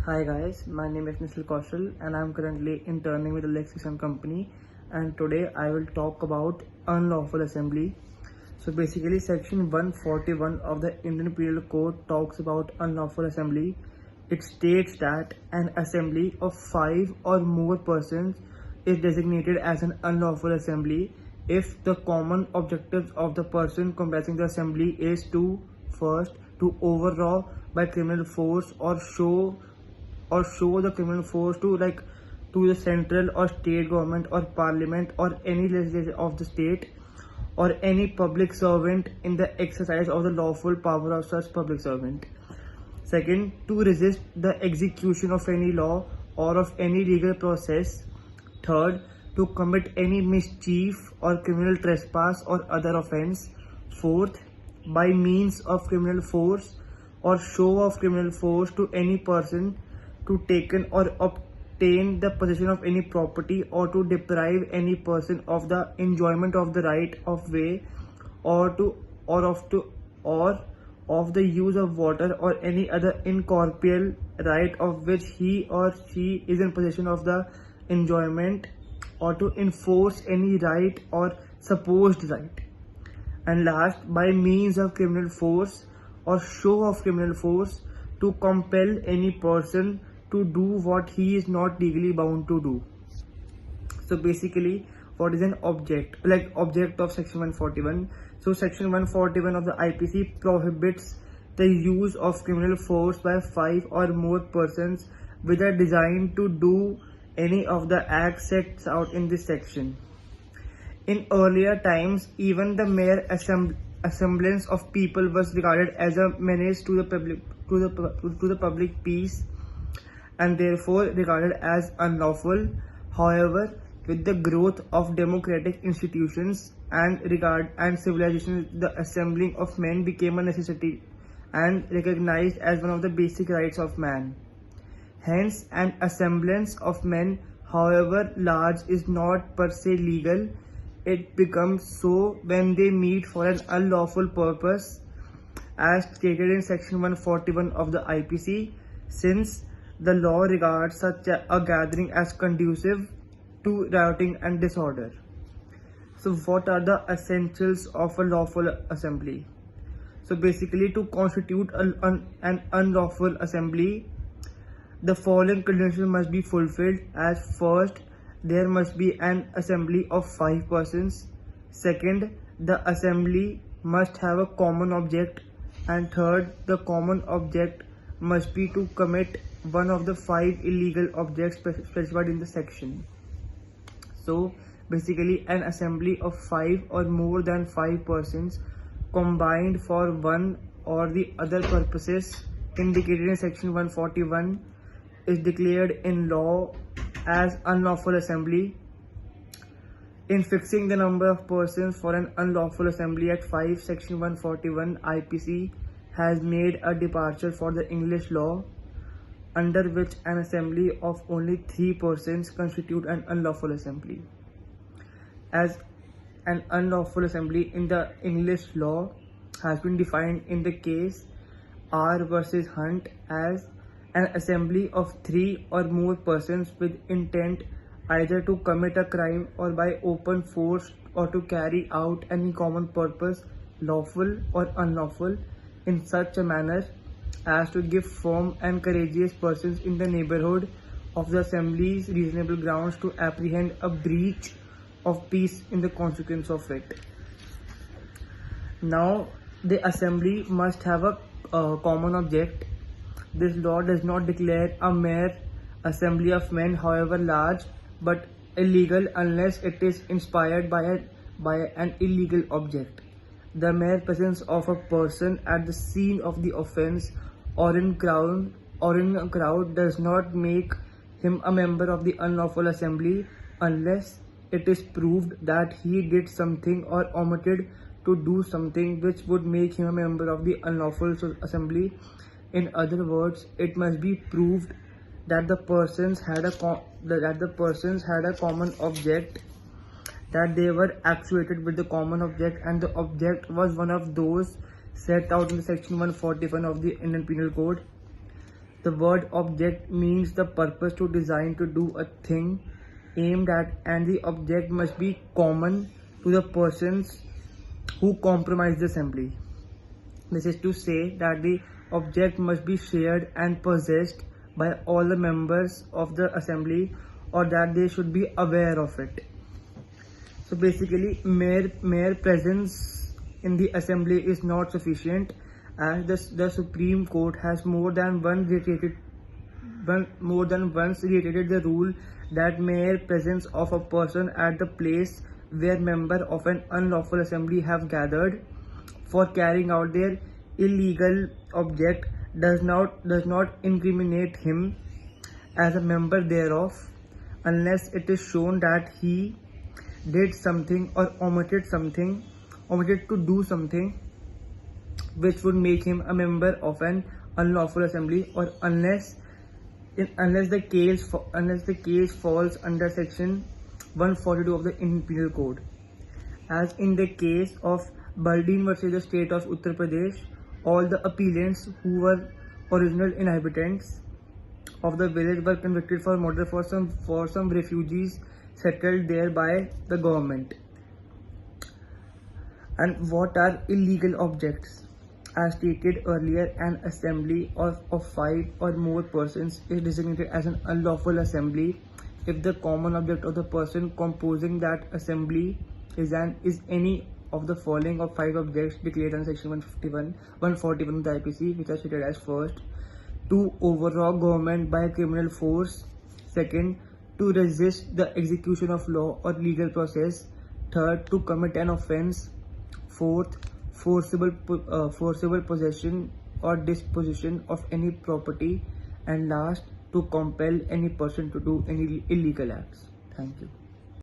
Hi guys, my name is Mr. Kaushal and I am currently interning with the Lexicon company, and today I will talk about unlawful assembly. So basically section 141 of the Indian Penal Code talks about unlawful assembly. It states that an assembly of 5 or more persons is designated as an unlawful assembly if the common objectives of the person comprising the assembly is to first to overthrow by criminal force or show the criminal force to the central or state government or parliament or any legislature of the state or any public servant in the exercise of the lawful power of such public servant. Second, to resist the execution of any law or of any legal process. Third, to commit any mischief or criminal trespass or other offense. Fourth, by means of criminal force or show of criminal force to any person to taken or obtain the possession of any property or to deprive any person of the enjoyment of the right of way or of the use of water or any other incorporeal right of which he or she is in possession of the enjoyment, or to enforce any right or supposed right. And last, by means of criminal force or show of criminal force to compel any person to do what he is not legally bound to do. So basically, what is an object of section 141? So section 141 of the IPC prohibits the use of criminal force by 5 or more persons with a design to do any of the acts set out in this section. In earlier times, even the mere assemblance of people was regarded as a menace to the public peace and therefore regarded as unlawful. However, with the growth of democratic institutions and civilization, the assembling of men became a necessity and recognized as one of the basic rights of man. Hence, an assemblance of men, however large, is not per se legal. It becomes so when they meet for an unlawful purpose, as stated in section 141 of the IPC, since the law regards such a gathering as conducive to rioting and disorder. So what are the essentials of a lawful assembly? So basically, to constitute an unlawful assembly, the following conditions must be fulfilled. As first, there must be an assembly of 5 persons. Second, the assembly must have a common object. And third, the common object must be to commit one of the 5 illegal objects specified in the section. So basically, an assembly of 5 or more than 5 persons combined for one or the other purposes indicated in section 141 is declared in law as unlawful assembly. In fixing the number of persons for an unlawful assembly at 5, section 141 IPC has made a departure for the English law, under which an assembly of only 3 persons constitute an unlawful assembly. As an unlawful assembly in the English law has been defined in the case R versus Hunt as an assembly of 3 or more persons with intent either to commit a crime or by open force or to carry out any common purpose, lawful or unlawful, in such a manner as to give firm and courageous persons in the neighborhood of the assembly's reasonable grounds to apprehend a breach of peace in the consequence of it. Now, the assembly must have a common object. This law does not declare a mere assembly of men, however large, but illegal unless it is inspired by an illegal object. The mere presence of a person at the scene of the offense or in a crowd does not make him a member of the unlawful assembly unless it is proved that he did something or omitted to do something which would make him a member of the unlawful assembly. In other words, it must be proved that the persons had a common object, that they were actuated with the common object, and the object was one of those set out in the section 141 of the Indian Penal Code. The word object means the purpose to design to do a thing aimed at, and the object must be common to the persons who comprise the assembly. This is to say that the object must be shared and possessed by all the members of the assembly, or that they should be aware of it. So basically, mere presence in the assembly is not sufficient, as the Supreme Court has more than once reiterated the rule that mere presence of a person at the place where members of an unlawful assembly have gathered for carrying out their illegal object does not incriminate him as a member thereof, unless it is shown that he did something or omitted to do something which would make him a member of an unlawful assembly, or unless the case falls under section 142 of the Indian Penal Code, as in the case of Baldin versus the state of Uttar Pradesh. All the appellants who were original inhabitants of the village were convicted for murder for some refugees settled there by the government. And what are illegal objects? As stated earlier, an assembly of 5 or more persons is designated as an unlawful assembly if the common object of the person composing that assembly is any of the following of 5 objects declared under section 141 of the IPC, which are stated as: first, to overthrow government by criminal force; second, to resist the execution of law or legal process; third, to commit an offence; fourth, forcible possession or disposition of any property; and last, to compel any person to do any illegal acts. Thank you.